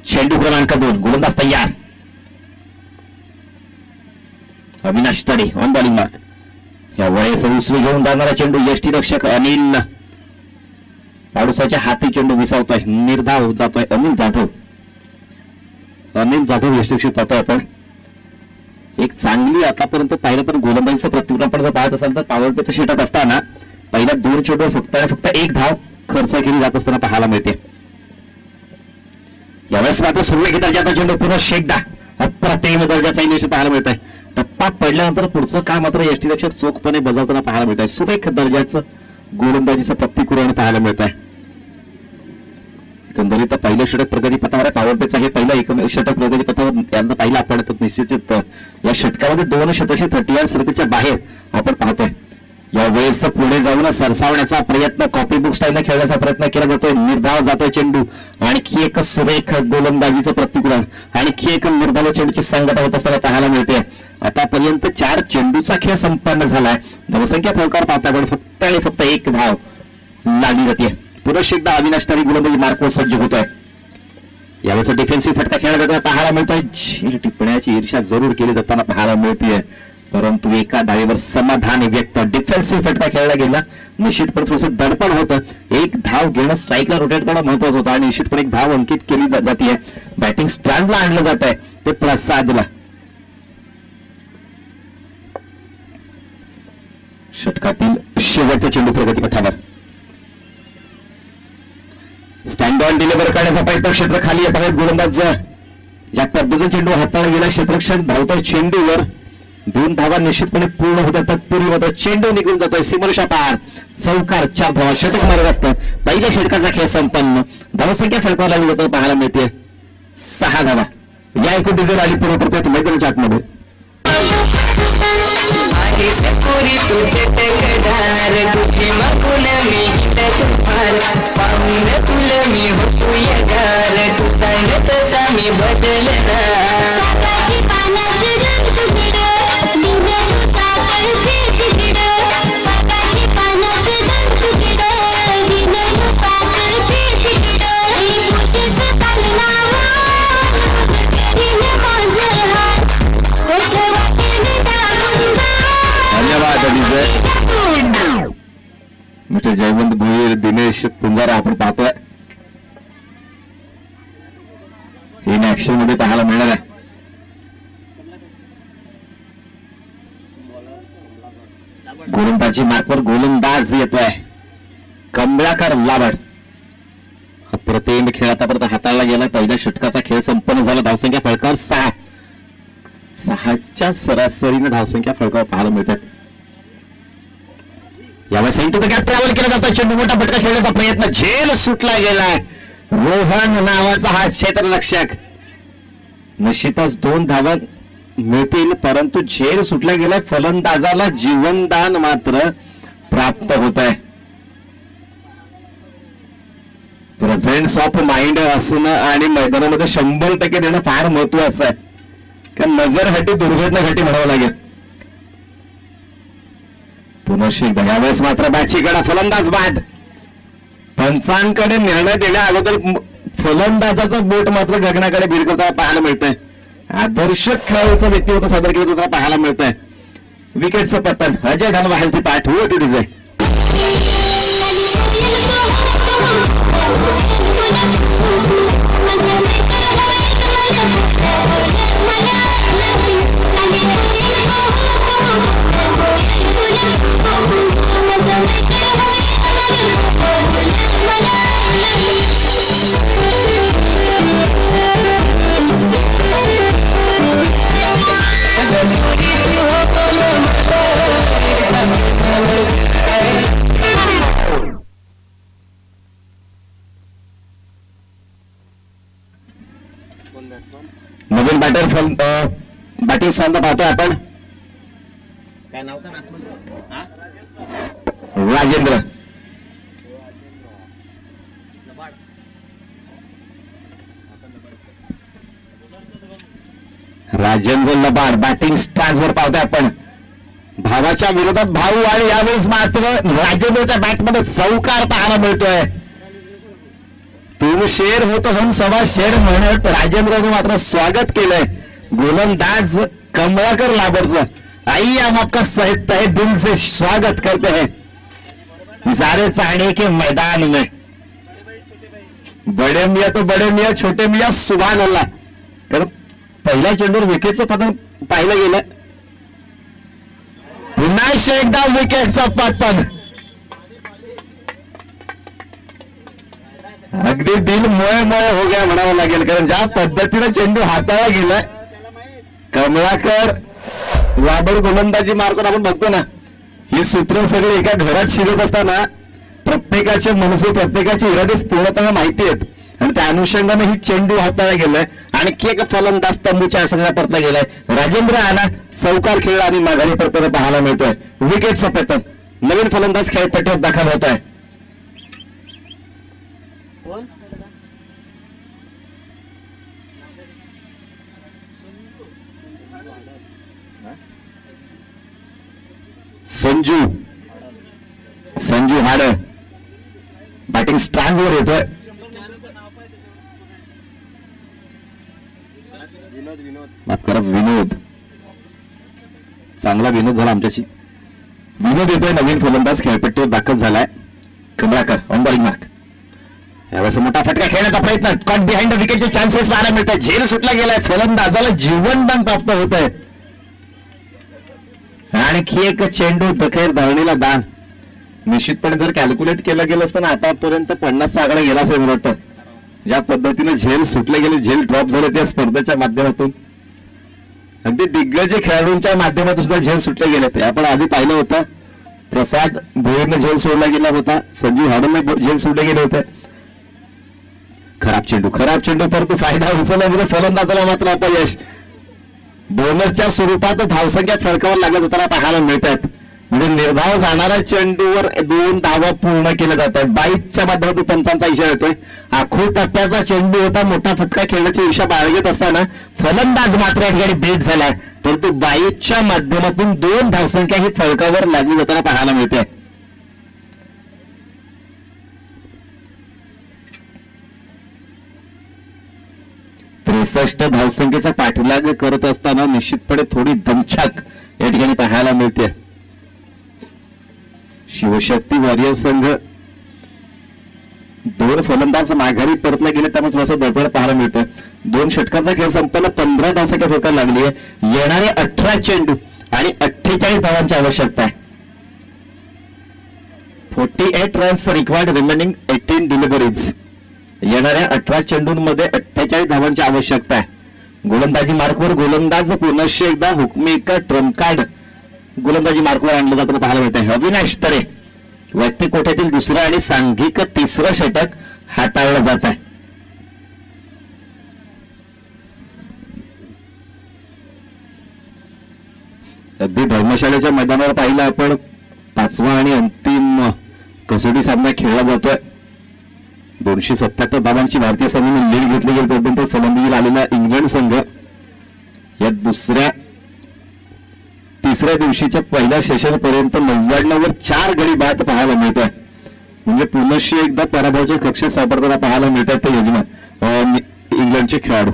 चेंडू क्रमांक 2. गोलंदाज तयार. अविनाश तडे ऑन बॉलिंग मार्क. या वळेस उसळी घेऊन जाणारा चेंडू यष्टीरक्षक अनिल पाडुसाच्या हाती चेंडू विसावतोय. निर्धाव जातोय अनिल जाधव यष्टीरक्षक पाहतोय आपण. एक चांगली आतापर्यंत पाहिलं पण गोलंदाजीचं प्रत्युत्तर आपण जर पाहत असाल तर पॉवर प्लेचं षटक असताना पहिल्या 2 चेंडूवर फक्त 1 धाव खर्च केली जात असताना पाहायला मिळते. यावेळेस मात्र सुरवेगी दर्जाचा चेंडू पुन्हा शेकदा अप्रतिम दर्जाचा इनिंग पाहायला मिळत आहे. टप्पा पडल्यानंतर पुढचं काम मात्र यष्टीरक्षक चोखपणे बजावताना पाहायला मिळत आहे. सुरेख दर्जाचं गोलंदाजीचं प्रतिकृती पाहायला मिळत आहे. एकंदरीत पहिलं षटक प्रगतीपथावर आहे. पॉवर प्लेचा हे पहिलं षटक प्रगतीपथावर यांना पाहिलं आपण. निश्चित या षटकामध्ये 2 शतके 30 सर्कलच्या बाहेर आपण पाहतोय. या वेळेस पुढे जाऊन सरसावण्याचा प्रयत्न कॉपी बुक स्टाईलने खेळण्याचा प्रयत्न केला जातोय. निर्धाव जातोय चेंडू. आणखी एक सुरेख गोलंदाजीचं प्रतिकृती. आणखी एक निर्धाव चेंडूची संगत होत असताना पाहायला मिळते. आतापर्यंत 4 चेंडूचा खेळ संपन्न झालाय. धावसंख्या फलकार पाहता पण फक्त 1 धाव लागली जाते. पुरुष एकदा अविनाश तरी गोलंदाजी मार्कवर सज्ज होतोय. यावेळेस डिफेन्सिव्ह फटका खेळला जाताना पाहायला मिळतोय. झीर टिपण्याची ईर्ष्या जरूर केली जाताना पाहायला मिळते. परंतु एका धावेवर समाधान व्यक्त. डिफेन्सिव्ह फटका खेळला गेला. निश्चितपणे थोडंसं दडपण होतं. 1 धाव घेणं स्ट्राईकला रोटेट करणं महत्वाचं होतं आणि निश्चितपणे 1 धाव अंकित केली जाते. बॅटिंग स्टँडला आणलं जात आहे ते प्रसादला. षटकातील शेवटचा चेंडू प्रगतीपथावर. स्टँड ऑन डिलिव्हर करण्याचा प्रयत्न. क्षेत्र खाली आहे. गोलंदाज ज्या पद्धतीने चेंडू हाताळला गेला क्षेत्ररक्षक धावतोय चेंडूवर. 2 धावा निश्चितपणे पूर्ण होतात. तत्पूर्वी मात्र चेंडू निघून जातोय सीमारेषा पार. चौकार 4 धावा षटक मारत असतं. पहिल्या षटकाचा खेळ संपन्न. धावसंख्या फलकावर लागली जातो पाहायला मिळते 6 धावा. या एकूण डिझेल आली पूर्ण प्रत्येक मैदानाच्या आतमध्ये. मिस्टर जयवंत भोईर, दिनेश पुंजारा आपण पाहतोय. इन ऍक्शन मध्ये पाहायला मिळणार आहे. गोलंदाजी मार्कवर गोलंदाज येतोय कमलाकर लावड. अप्रतिम खेळ आतापर्यंत हाताळला गेला. पहिल्या षटकाचा खेळ संपन्न झाला. धावसंख्या फळकावर 6च्या सरासरीने धावसंख्या फळकावर पाहायला मिळतात. यावेळेस इंटू द गॅप ट्रॅव्हल केला जातो. चेंडू मोठा फटका खेळण्याचा प्रयत्न. झेल सुटला गेलाय. रोहन नावाचा हा क्षेत्ररक्षक. निश्चितच 2 धावा मिळतील परंतु झेल सुटला गेलाय. फलंदाजाला जीवनदान मात्र प्राप्त होत आहे. प्रेझेन्स ऑफ माइंड असणं आणि मैदानामध्ये 100% देणं फार महत्वाचं आहे. कारण नजर हटी दुर्घटना घटी म्हणावं लागेल. पुनश्च एकदा यावेळेस मात्र बॅटची कडा फलंदाज बाद. पंचांकडे निर्णय देण्या अगोदर फलंदाजाचा बोट मात्र गगनाकडे भिरकवताना पाहायला मिळतंय. आदर्श खेळाडूचं व्यक्तिमत्व सादर केलं होतं पाहायला मिळतंय. विकेटचं पतन. अजय धनवा हॅज द पाठ. व्हॉट इट इज आहे. नवीन बॅटर बॅटिंग स्थान पाहतोय आपण. काय नाव का बॅट्समन? राजेंद्र. राजेंद्र लबाड बॅटिंग स्टँड वर पाहतोय आपण. भावाच्या विरोधात भाऊ आणि यावेळेस मात्र राजेंद्रच्या बॅटमध्ये चौकार पाहायला मिळतोय. तुम शेर हो तो हम सवा शेर म्हणत राजेंद्रने मात्र स्वागत केलंय गोलंदाज कमलाकर लाबरचं. आइए हम आपका तहे दिल से स्वागत करते हैं सारे चाहने के मैदान में. बड़े मियाँ तो बड़े मियाँ, छोटे मियाँ सुभान अल्लाह. कारण पहिल्या चेंडूवर विकेटचं पतन पाहिलं गेलं. पुन्हा एकदा विकेटचं पतन. अगदी दिल मोय मोय हो गया म्हणावं लागेल. कारण ज्या पद्धतीने चेंडू हाताळला गेलाय कमलाकर लाबड गोलंदाजी मार्कून आपण बघतो ना. ही सूत्र सगळी एका घरात शिजत असताना प्रत्येकाचे मनसे प्रत्येकाचे इरादे पूर्णतः माहिती आहेत आणि त्या अनुषंगाने ही चेंडू हाताळला गेलाय. आणखी एक फलंदाज तंबूच्या सगळ्या परतला गेलाय. राजेंद्र आला चौकार खेळ आणि माघारी परत पाहायला मिळतोय. विकेटचा पतन. नवीन फलंदाज खेळपट्टीवर दाखल होत आहे. संजू हाड बॅटिंग स्टँड वर येतोय. माफ करा विनोद. चांगला विनोद झाला आमच्याशी. विनोद येतोय नवीन फलंदाज खेळपट्टीवर दाखल झालाय. Kamalakar on bowling mark. यावेळेस मोठा फटका खेळण्याचा प्रयत्न. कॉट बिहाइंड द विकेटचे चान्सेस पाहायला मिळत आहेत. झेल सुटला गेलाय. फलंदाजाला जीवनदान प्राप्त होत आहे. आणखी एक चेंडू बखेर धरणीला दान. निश्चितपणे जर कॅल्क्युलेट केलं गेलं असतं ना आतापर्यंत 50चा आकडा गेला असेल मला वाटतं. ज्या पद्धतीने झेल सुटले गेले, झेल ड्रॉप झाले त्या स्पर्धेच्या माध्यमातून अगदी दिग्गज खेळाडूंच्या माध्यमातून सुद्धा झेल सुटले गेले. आपण आधी पाहिलं होतं. प्रसाद भोईरने झेल सोडला गेला होता. संजीव हाडलने झेल सोडले गेले होते. खराब चेंडू परंतु फायदा उचलला. फलंदाजाला मात्र अपयश. बोनसच्या स्वरूपात धावसंख्या फळकावर लागत होताना पाहायला मिळतात. म्हणजे निर्धाव जाणाऱ्या चेंडूवर 2 धावा पूर्ण केल्या जातात. बाईकच्या माध्यमातून पंचांचा इशारा येतोय. आखूड टप्प्याचा चेंडू होता. मोठा फटका खेळण्याची दिशा बाळगत असताना फलंदाज मात्र या ठिकाणी बेट झालाय. परंतु बाईकच्या माध्यमातून 2 धावसंख्या ही फळकावर लागली जाताना पाहायला मिळते. धावसंख्येचा पाठलाग करत असताना निश्चितपणे थोडी दमछाक या ठिकाणी पाहायला मिळते. शिवशक्ती वॉरियर संघ 2 फलंदाज माघारी परतला गेले त्यामुळे थोडासा दडपण पाहायला मिळतोय. 2 षटकांचा खेळ संपन्न 15 धावसंख्या ठोकायला लागली आहे. येणारे 18 चेंडू आणि 48 धावांची आवश्यकता आहे. 48 रन्स रिक्वायर्ड रिमेनिंग 18 डिलिव्हरीज. येणाऱ्या 18 चेंडूंमध्ये 48 धावांची आवश्यकता आहे. गोलंदाजी मार्कवर गोलंदाज पुनश्च एकदा हुकमी ट्रम्प कार्ड गोलंदाजी मार्कवर आणलं जाताना पाहायला मिळत आहे. अविनाश तरे वैयक्तिक कोट्यातील दुसरं आणि सांघिक 3रं षटक हाताळलं जात आहे. अगदी धर्मशाळेच्या मैदानावर पाहिलं आपण 5वा आणि अंतिम कसोटी सामना खेळला जातोय. 277 धावांची भारतीय संघाने लीड घेतली गेली. त्यानंतर फलंदाजीला आलेला इंग्लंड संघ या दुसऱ्या तिसऱ्या दिवशीच्या पहिल्या सेशन पर्यंत 99 वर 4 गडी बाद पाहायला मिळत आहे. म्हणजे पुनश्च एकदा पराभवाच्या कक्षेत सापडताना पाहायला मिळत आहेत ते यजमान इंग्लंडचे खेळाडू.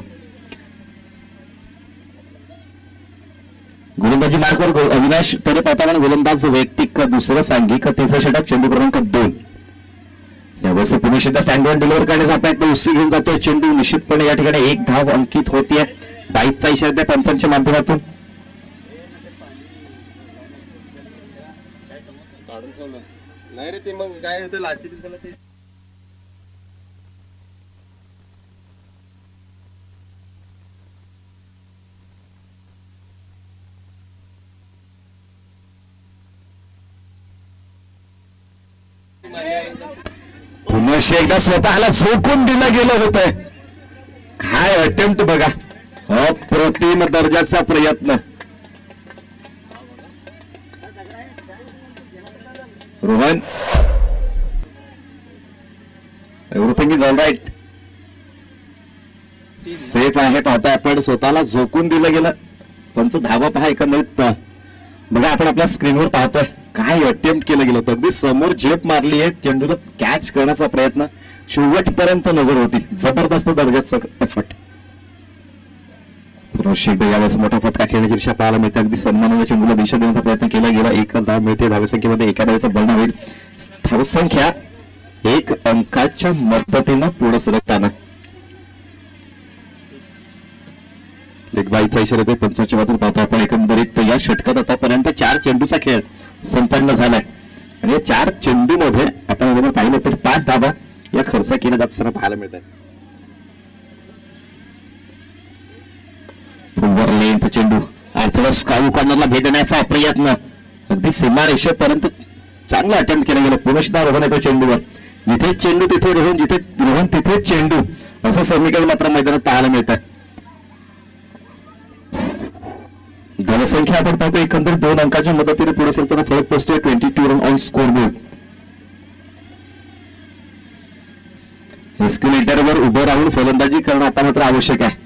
गोलंदाजी मार्कवर अविनाश तरी पाहताना गोलंदाज वैयक्तिक दुसरं सांघिक तिसरं षटक चेंडू क्रमांक 2. यावेळेस पुन्हा एकदा स्टँडवर डिलिव्हर करण्याचा प्रयत्न उसळी घेऊन जातोय चेंडू. निश्चितपणे या ठिकाणी 1 धाव अंकित होतीये. 22चा इशारा द्या पंचांच्या माध्यमातून. काढून ठेवलं नाही रे ते मग काय होतं लास्ट दिवसाला ते पुन्हा एकदा स्वतःला झोकून दिलं गेलं होतं. काय अटेम्प्ट बघा, अप्रतिम दर्जाचा प्रयत्न. Rohan, everything is all right. Safe आहे पाहताय आपण. स्वतःला झोकून दिलं गेलं. पंच धावा पहा एकंदरीत बघा आपण आपल्या स्क्रीनवर पाहतोय. काय अटेम्प्ट केलं गेलं होतं. अगदी समोर झेप मारली आहे. चेंडूला कॅच करण्याचा प्रयत्न शेवटपर्यंत नजर होती. जबरदस्त दर्जाचा एफर्ट. यावेळेस मोठा फटका खेळण्याची दिशा पाहायला मिळते. अगदी सन्मानाने चेंडूला दिशा देण्याचा प्रयत्न केला गेला. 1 धाव मिळते. धावसंख्येमध्ये एका धावेचा बळणा होईल. धावसंख्या 1 अंकाच्या मदतीनं पुढे सरकताना लेगबाईचा इशारा येतोय पंचाच्या बाजून पाहतो आपण. एकंदरीत या षटकात आतापर्यंत 4 चेंडूचा खेळ संपन्न झालाय आणि या 4 चेंडू मध्ये आपण पाहिलं तर 5 धावा या खर्च केल्या जात असताना पाहायला मिळत आहे. फुलवर लेंथ चेंडू ऑर्थोडॉक्स काळू कॉर्नरला भेटण्याचा प्रयत्न. अगदी सीमारेषेपर्यंत चांगला अटेम्प्ट केला गेला. पुनश्च रोहन येतो चेंडूवर. जिथे चेंडू तिथे रोहन, जिथे रोहन तिथे चेंडू, असं समीकरण मात्र मैदानात पाहायला मिळतं. धावसंख्या आपण पाहतो एकंदर 2 अंकाच्या मदतीने पुढे सरताना फरक पोहोचतोय. 22 रन ऑन स्कोर बोर्ड. एस्केलेटरवर उभं राहून फलंदाजी करणं आता मात्र आवश्यक आहे.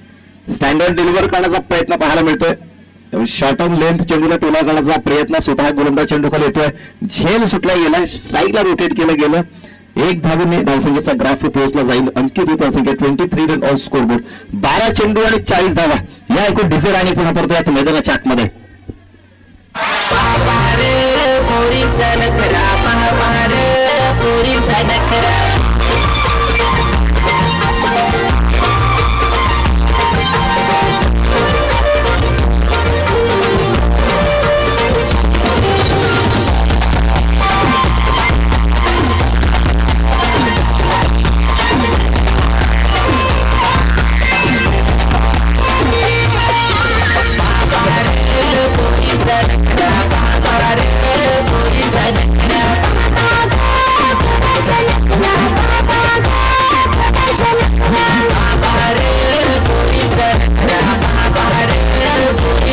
स्टँडर्ड डिलिव्हर करण्याचा प्रयत्न पाहायला मिळतोय. शॉर्ट ऑन लेंथ चेंडूला टोला करण्याचा प्रयत्न. स्वतः गोलंदाज चेंडू खाली येतोय. झेल सुटला गेला. स्ट्राईकला रोटेट केलं गेलं. 1 धावेने धावसंख्येचा ग्राफ पोहोचला जाईल. अंकित होती धावसंख्या 23 रन ऑन स्कोर बोर्ड. 12 चेंडू आणि 40 धावा या एकूण डिझेल आणि पुन्हा परतो या मैदानाच्या आतमध्ये.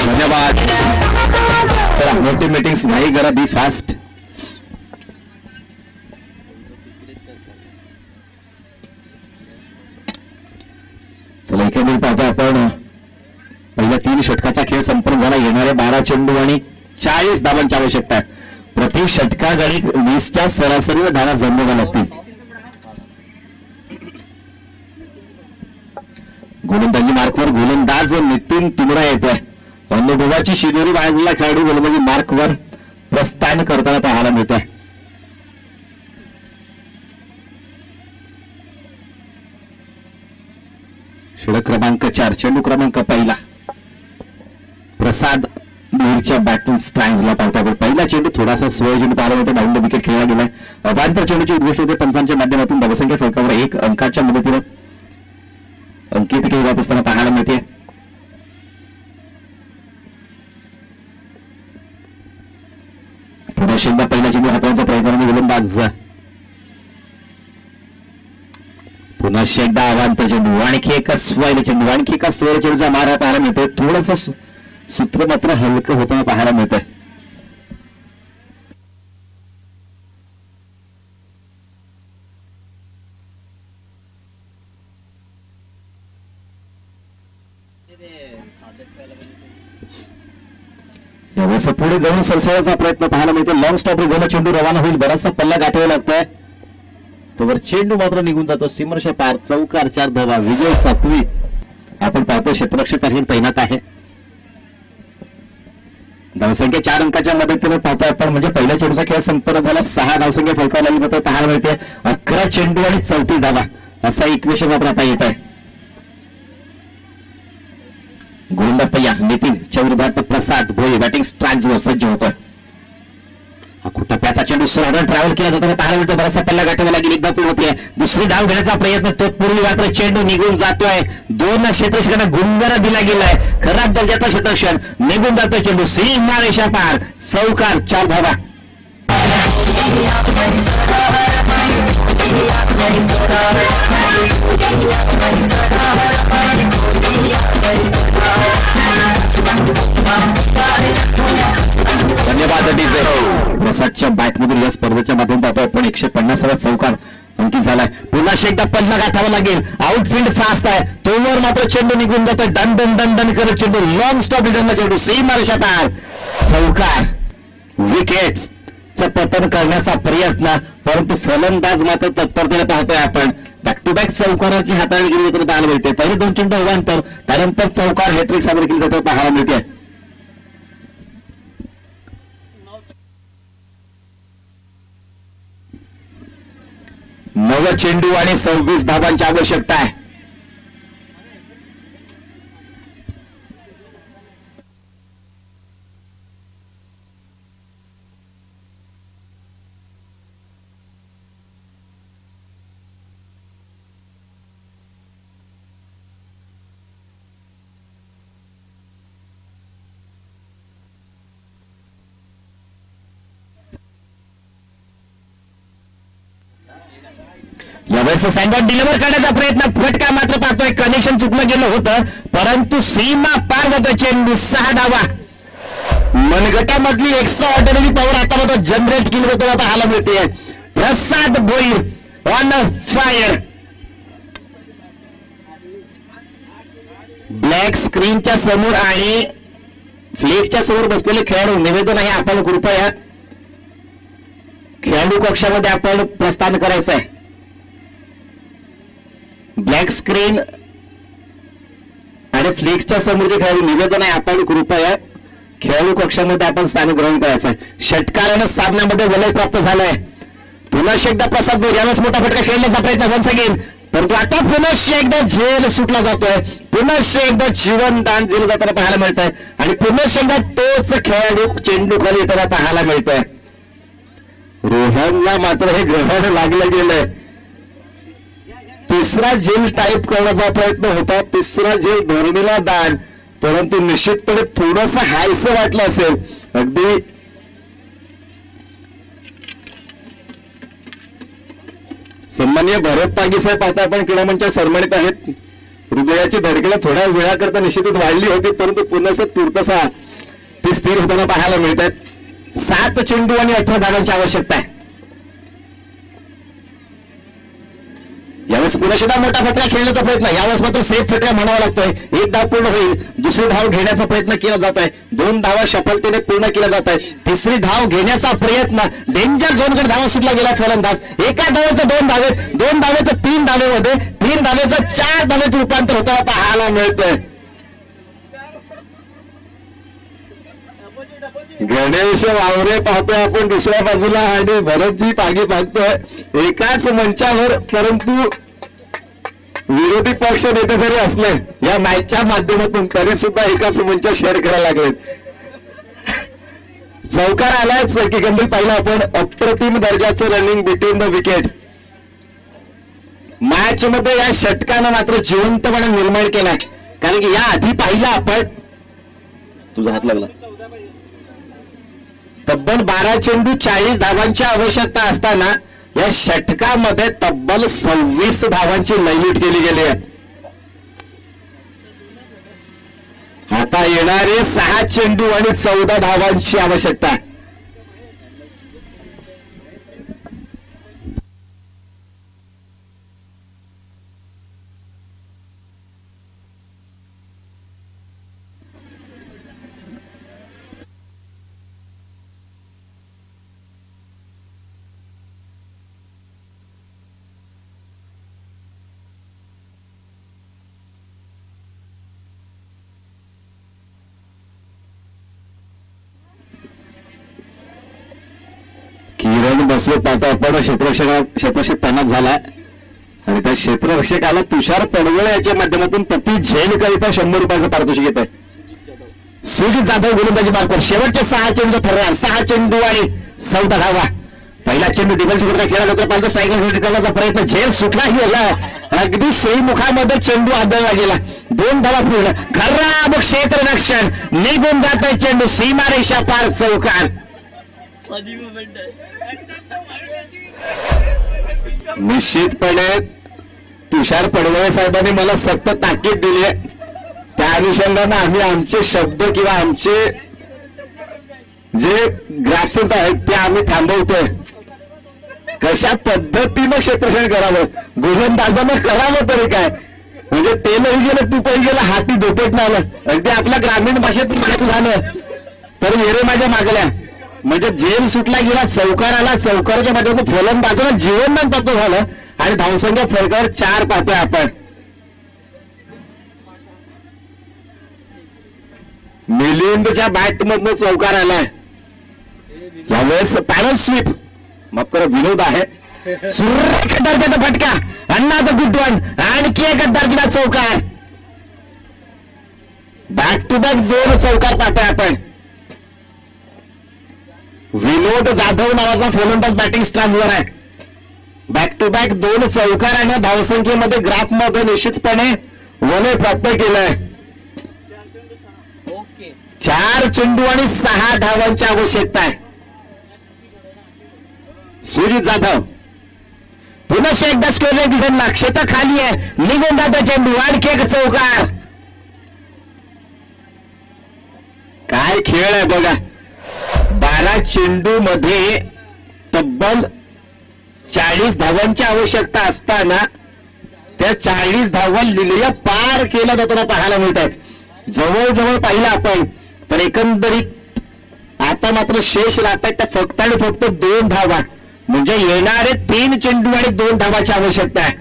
धन्यवाद. चला मोठी मीटिंग्स नाही करा. बी फास्ट. चला एकंदरीत पाहतो आपण. पहिल्या 3 षटकाचा खेळ संपन्न झाला. येणारे 12 चेंडू आणि 40 धावांची आवश्यकता आहे. प्रति षटकागणिक 20च्या सरासरीवर धावा जमवाव्या लागतील. गोलंदाजी मार्कवर गोलंदाज नितीन तुमरा येतोय. अनुभवाची शिदोरी बाळगलेला खेळाडू गोलंदाजी मार्कवर प्रस्थान करताना पाहायला मिळतोय. षटक क्रमांक 4 चेंडू क्रमांक 1 प्रसाद मीरच्या बॅटून स्ट्राईन्सला पाहता. पहिला चेंडू थोडासा सोय चेंडू पाहायला मिळतो. डाऊन द विकेट खेळला गेलाय. अवांतर चेंडूची उद्घोष होते पंचांच्या माध्यमातून. धावसंख्या फलकावर 1 अंकाच्या मदतीने अंकित केली जात असताना पाहायला मिळते. पुन्हा एकदा पहिला चेंडू हाताळण्याचा प्रयत्न गोलंदाज. पुन्हा एकदा अवांतर चेंडू. आणखी एका स्वैर चेंडू. आणखी एका स्वैर चेंडूचा मारा पाहायला मिळतोय. थोडंसं सूत्र मात्र हलकं होताना पाहायला मिळतंय. यावेळेस पुढे जाऊन सरसावण्याचा प्रयत्न पाहायला मिळतो. लॉंग स्टॉप झाला, चेंडू रवाना होईल, बराचसा पल्ला गाठावा लागतोय. तोवर चेंडू मात्र निघून जातो सीमारेषा पार. चौकार 4 धावा. विजय सातवी आपण पाहतो क्षेत्ररक्षक त्या ठिकाणी तैनात आहे. धावसंख्या 4 अंकाच्या मदतीने पाहतोय आपण. म्हणजे पहिल्या चेंडूचा खेळ संपन्न झाला. 6 धावसंख्या फलकावला जातात पाहायला मिळते. 11 चेंडू आणि 34 धावा असा इक्वेशन मात्र आता येत आहे. गोलंदाज तयार. नितीनच्या विरोधात प्रसाद भोये बॅटिंग स्ट्राईक्सवर सज्ज होतोय. टप्प्याचा चेंडू सरळ ट्रॅव्हल केला जातो. पाहायला मिळतो बराचसा पल्ला गाठावा लागेल. एकदा पूर्ण होते. दुसरी धाव घेण्याचा प्रयत्न तो पूर्वी मात्र चेंडू निघून जातोय. 2 क्षेत्ररक्षकांना गुंगारा दिला गेलाय. खराब दर्जाचा क्षेत्ररक्षण निघून जातोय. चेंडू सीमारेषा पार. चौकार 4 धावा. धन्यवाद डीजे. प्रसादच्या बॅटमधून या स्पर्धेच्या माध्यमातून पाहतो आपण 150वा चौकार अंकित झालाय. पुन्हा एकदा पल्ला गाठावा लागेल. आउटफील्ड फास्ट आहे. तोवर मात्र चेंडू निघून जातोय. डन डन डन डन करत चेंडू लॉंग स्टॉप चेंडू सीमारेषा पार. चौकार. विकेट्स पतन करण्याचा प्रयत्न, परंतु फलंदाज मात्र तत्परतेने पाहतोय आपण. बॅक टू बॅक चौकाराची हाताळणी केली तर पाहायला मिळते. पहिले 2 चेंडू अवांतर, त्यानंतर चौकार हॅट्रिक सादर केली जाते पाहायला मिळते. नव चेंडू आणि 26 धावांची आवश्यकता आहे. यावेळेस सँडॉट डिलिव्हर करण्याचा प्रयत्न, फटका मात्र पाहतोय. कनेक्शन चुकलं गेलं होतं, परंतु सीमा पार जातोय चेंडू. 6 धावा. मनगटामधली एक्स्ट्रा ऑर्डिनरी पॉवर आता मात्र जनरेट केली जातो पाहायला मिळते. प्रसाद भोईर ऑन फायर. ब्लॅक स्क्रीनच्या समोर आणि फ्लेक्सच्या समोर बसलेले खेळाडू, निवेदन आहे आपण कृपया खेळाडू कक्षामध्ये आपण प्रस्थान करायचं आहे. ब्लॅक स्क्रीन आणि फ्लेक्सच्या समोरचे खेळाडू, निवेदन आहे आपण कृपया खेळाडू कक्षामध्ये आपण स्थान ग्रहण करायचं आहे. षटकारानं सामन्यामध्ये वलय प्राप्त झालंय. पुन्हा एकदा प्रसाद भोईर यावेळेस मोठा फटका खेळण्याचा प्रयत्न वन्स अगेन, परंतु आता पुन्हा एकदा झेल सुटला जातोय. पुन्हा एकदा जीवनदान दिलं जाताना पाहायला मिळत आहे आणि पुन्हा एकदा तोच खेळाडू चेंडू खाली येताना पाहायला मिळतोय. रोहनला मात्र हे ग्रहण लागलं गेलंय. तिसरा झेल टाईप करण्याचा प्रयत्न होता. तिसरा झेल धरणीला दान, परंतु निश्चितपणे थोडंसं हायसं वाटलं असेल. अगदी सन्माननीय भरत पागी साहेब आता आपण क्रीडा मंचात सन्मानित आहेत. हृदयाची धडकन थोड्या वेळाकरता निश्चितच वाढली होती, परंतु पुन्हा तुर्तसा ती स्थिर होताना पाहायला मिळत आहेत. 7 चेंडू आणि 18 धावांची आवश्यकता आहे. यावेळेस पुन्हा मोठा फटका खेळण्याचा प्रयत्न, यावेळेस मात्र सेफ फटका म्हणावा लागतोय. 1 धाव पूर्ण होईल. दुसरी धाव घेण्याचा प्रयत्न केला जात आहे. 2 धावा सफलतेने पूर्ण केल्या जात आहे. तिसरी धाव घेण्याचा प्रयत्न, डेंजर झोनकडे धावा सुटला गेला फलंदाज. एका धावेचं 2 धावेत, 2 धावेचं 3 धावेमध्ये, 3 धावेचं 4 धावेत रूपांतर होताना पाहायला मिळतंय. गणेश वावरे पाहतोय आपण दुसऱ्या बाजूला आणि भरतजी पागी पाहतोय एकाच मंचावर, परंतु विरोधी पक्ष नेते जरी असले या मॅचच्या माध्यमातून तरी सुद्धा एकाच मंच शेअर करायला लागले. चौकार आलाच की गंभीर पाहिलं आपण. अप्रतिम दर्जाचं running between the wicket. Match मध्ये या षटकानं मात्र जिवंतपणे निर्माण केलाय, कारण की या आधी पाहिलं आपण. तुझा हात लागला. तब्बल 12 चेंडू 40 धावांची आवश्यकता असताना या षटकामध्ये तब्बल 26 धावांची लयलूट केली गेली आहे. आता येणारे 6 चेंडू आणि 14 धावांची आवश्यकता. बसवत पाहतो आपण क्षेत्ररक्षक तैनात झालाय आणि त्या क्षेत्ररक्षकाला तुषार पडवळे याच्या माध्यमातून प्रति झेल करिता 100 रुपयाचं पारितोषिक येत आहे. सुजित जाधव गोलंदाजी मार्कवर शेवटचे 6 चेंडूचा ठरणार 6 चेंडू आणि 14 धावा. पहिला चेंडू डिफेन्सिव्ह खेळला जातो पाहिजे सायकल करण्याचा प्रयत्न झेल सुटला गेला अगदी मुखामध्ये चेंडू आदळला गेला 2 धावा पूर्ण खराब क्षेत्ररक्षण निघून जात चेंडू सीमारेषा पार चौकार. निश्चितपणे तुषार पडवळे साहेबांनी मला सक्त ताकीद दिली आहे. त्या अनुषंगाने आम्ही आमचे शब्द किंवा आमचे जे ग्राफ्सेस आहेत ते आम्ही थांबवतोय. कशा पद्धतीनं क्षेत्ररक्षण करावं गोलंदाजानं करावं तरी काय म्हणजे ते नाही गेलं तू पण गेलं हाती धोपेट आलं अगदी आपल्या ग्रामीण भाषेत झालं तर येरे माझ्या मागल्या म्हणजे जेल सुटला गेला चौकार आला चौकाराच्या माध्यमातून फलंदाजाला जीवनदान प्राप्त झालं आणि धावसंख्या फरकावर 4 पाहतोय आपण. मिलिंदच्या बॅट मधनं चौकार आलाय यावेळेस पॅनल स्वीप माफ करा विनोद आहे सुरेख फटका अण्णा गुड वन आणखी एक दार्जिला चौकार बॅक टू बॅक 2 चौकार पाहतोय आपण. विनोद जाधव नावाचा फलंदाज बॅटिंग स्ट्रांजवर आहे. बॅक टू बॅक 2 चौकार आणि धावसंख्येमध्ये ग्राफ मध्ये निश्चितपणे वलय प्राप्त केलंय. 4 चेंडू आणि 6 धावांची आवश्यकता आहे. सुजित जाधव पुन्हा एकदा स्कोर दिसत क्षेत्र खाली आहे निघून जातो चेंडू आणखी एक चौकार. काय खेळ आहे बघा 12 चेंडू मध्ये तब्बल 40 धावांची आवश्यकता असताना त्या 40 धावा लिहिल्या पार केल्या जाताना पाहायला मिळतात. जवळजवळ पाहिलं आपण तर एकंदरीत आता मात्र शेष राहतात त्या फक्त आणि फक्त 2 धावा म्हणजे येणारे 3 चेंडू आणि 2 धावाची आवश्यकता आहे.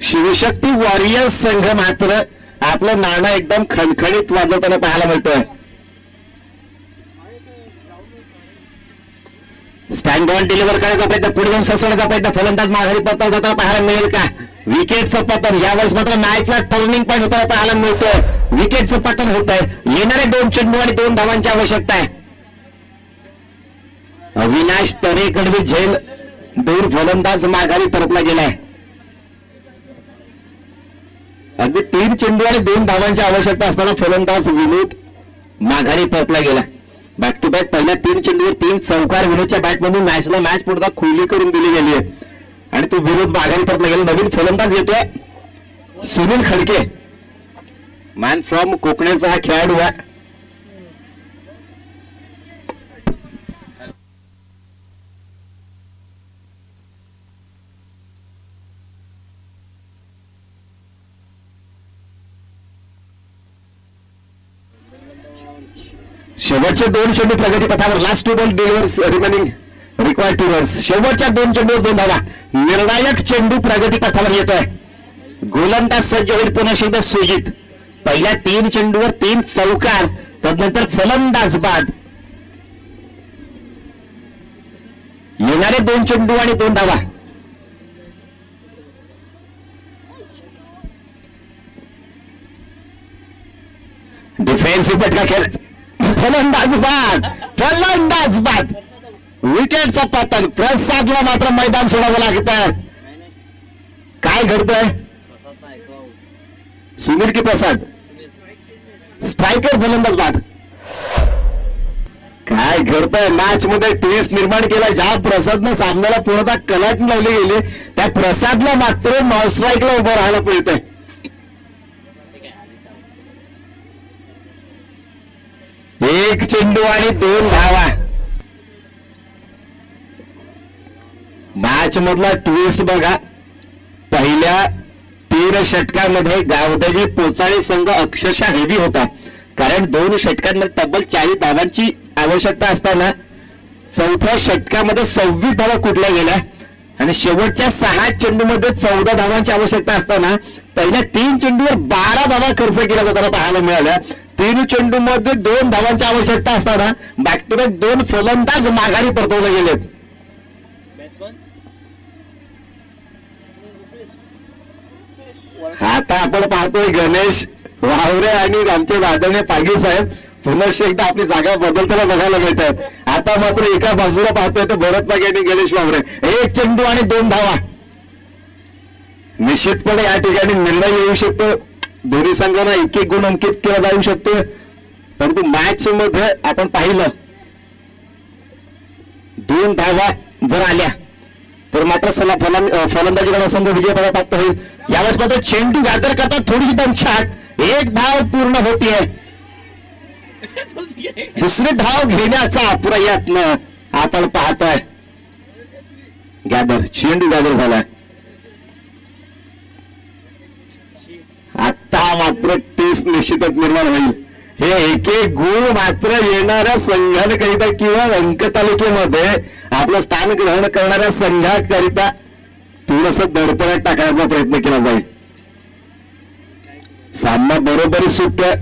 शिवशक्ती वॉरियर्स संघ मात्र आपलं नाणं एकदम खणखणीत वाजवताना पाहायला मिळतोय. स्टँड बॉल डिलिव्हर करायचा प्रयत्न पुढे जाऊन ससवण्याचा प्रयत्न फलंदाज माघारी परत जाताना पाहायला मिळेल का. विकेटचं पतन यावेळेस मात्र मॅचला टर्निंग पॉईंट होताना पाहायला मिळतोय. विकेटचं पतन होत आहे येणारे 2 चेंडू आणि 2 धावांची आवश्यकता आहे. अविनाश तरेकडे झेल 2 फलंदाज माघारी परतला गेलाय. अगदी 3 चेंडू आणि 2 धावांची आवश्यकता असताना फलंदाज विनोद माघारी परतला गेला. बॅक टू बॅक पहिल्या 3 चेंडूवर 3 चौकार विनोदच्या बॅटमधून मॅच पुढे खुली करून दिली गेली आहे आणि तो विनोद माघारी परतला गेला. नवीन फलंदाज येतोय सुनील खडके मॅन फ्रॉम कोकणेचा हा खेळाडू आहे. शेवटचे 2 चेंडू प्रगती पथावर last 2 ball delivers remaining required 2 runs. शेवटच्या 2 चेंडूवर 2 धावा निर्णायक चेंडू प्रगती पथावर येतोय. गोलंदाज सज्ज होईल पुन्हा एकदा सुजित. पहिल्या 3 चेंडूवर 3 चौकार तदनंतर फलंदाज बाद. येणारे 2 चेंडू आणि 2 धावा. डिफेन्सिव्ह फटका खेळ फलंदाज बाद विकेटचा पतन. प्रसादला मात्र मैदान सोडावं लागतं. काय घडतंय सुनील की प्रसाद स्ट्रायकर फलंदाज बाद. काय घडतंय मॅच मध्ये ट्विस्ट निर्माण केला ज्या प्रसादनं सामन्याला पूर्णतः कलाट लावली गेली त्या प्रसादला मात्र नॉन स्ट्राईकला उभं राहायला मिळतंय. एक चेंडू आणि 2 धावा. मॅच मधला ट्विस्ट बघा. पहिल्या 3 षटकांमध्ये गावदेवी पोचाळी संघ अक्षरशः हेवी होता कारण 2 षटकांमध्ये तब्बल 40 धावांची आवश्यकता असताना 4थ्या षटकामध्ये 26 धावा कुठल्या गेल्या आणि शेवटच्या 6 चेंडूमध्ये 14 धावांची आवश्यकता असताना पहिल्या 3 चेंडूवर 12 धावा खर्च केला जाताना पाहायला मिळाल्या. 3 चेंडू मध्ये 2 धावांची आवश्यकता असताना बॅक टू बॅक 2 फलंदाज माघारी परतवले गेलेत. आता आपण पाहतोय गणेश वावरे आणि आमचे आदरणीय पागी साहेब पुन्हा एकदा आपली जागा बदलताना बघायला मिळतात. आता मात्र एका बाजूला पाहतोय तर भरत पागे आणि गणेश वावरे, एक चेंडू आणि 2 धावा. निश्चितपणे या ठिकाणी निर्णय येऊ शकतो. दोन्ही संघांना एक एक गुण अंकित केला जाऊ शकतो. परंतु मॅच मध्ये आपण पाहिलं 2 धावा जर आल्या तर मात्र फलंदाजीकडे संघ विजय प्राप्त होईल. यावेळेस मात्र चेंडू गॅदर करतात थोडीशी दमछाक, 1 धाव पूर्ण होतीये. दुसरी धाव घेण्याचा प्रयत्न आपण पाहतोय. गॅदर, चेंडू गॅदर झालाय. आता मात्र टेस निश्चितच निर्माण होईल. हे एक एक गुण मात्र येणाऱ्या संघांकरिता किंवा अंकतालिकेमध्ये आपलं स्थान ग्रहण करणाऱ्या संघाकरिता थोडस दडपणात टाकण्याचा प्रयत्न केला जाईल. सामना बरोबरी सुटतोय.